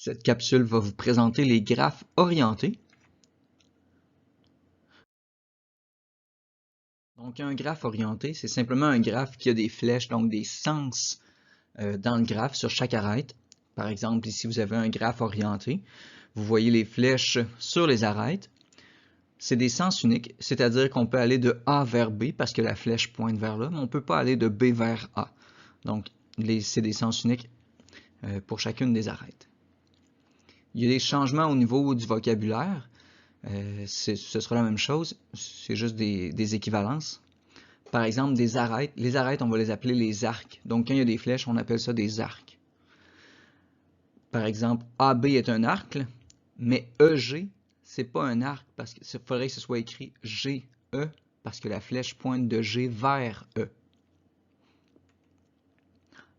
Cette capsule va vous présenter les graphes orientés. Donc, un graphe orienté, c'est simplement un graphe qui a des flèches, donc des sens dans le graphe sur chaque arête. Par exemple, ici, vous avez un graphe orienté. Vous voyez les flèches sur les arêtes. C'est des sens uniques, c'est-à-dire qu'on peut aller de A vers B parce que la flèche pointe vers là, mais on ne peut pas aller de B vers A. Donc, c'est des sens uniques pour chacune des arêtes. Il y a des changements au niveau du vocabulaire. Ce sera la même chose, c'est juste des équivalences. Par exemple, des arêtes. Les arêtes, on va les appeler les arcs. Donc, quand il y a des flèches, on appelle ça des arcs. Par exemple, AB est un arc, mais EG, c'est pas un arc parce qu'il faudrait que ce soit écrit GE parce que la flèche pointe de G vers E.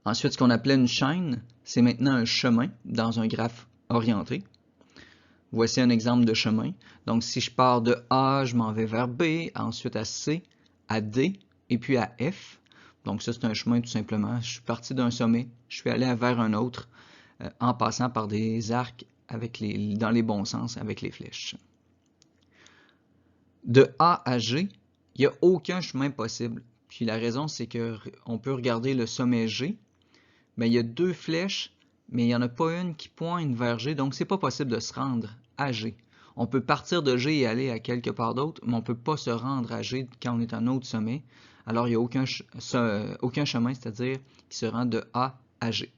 Ensuite, ce qu'on appelait une chaîne, c'est maintenant un chemin dans un graphe orienté. Voici un exemple de chemin. Donc, si je pars de A, je m'en vais vers B, ensuite à C, à D, et puis à F. Donc, ça, c'est un chemin tout simplement. Je suis parti d'un sommet, je suis allé vers un autre en passant par des arcs dans les bons sens avec les flèches. De A à G, il n'y a aucun chemin possible. Puis la raison, c'est qu'on peut regarder le sommet G, mais il y a deux flèches, mais il n'y en a pas une qui pointe vers G, donc c'est pas possible de se rendre à G. On peut partir de G et aller à quelque part d'autre, mais on ne peut pas se rendre à G quand on est à un autre sommet. Alors il n'y a aucun chemin, c'est-à-dire qui se rend de A à G.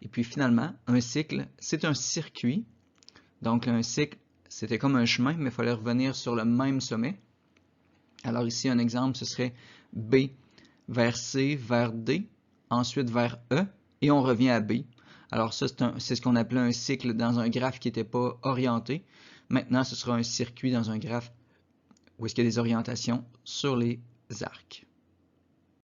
Et puis finalement, un cycle, c'est un circuit. Donc un cycle, c'était comme un chemin, mais il fallait revenir sur le même sommet. Alors ici, un exemple, ce serait B vers C, vers D, ensuite vers E, et on revient à B. Alors ça, c'est ce qu'on appelait un cycle dans un graphe qui n'était pas orienté. Maintenant, ce sera un circuit dans un graphe où est-ce qu'il y a des orientations sur les arcs.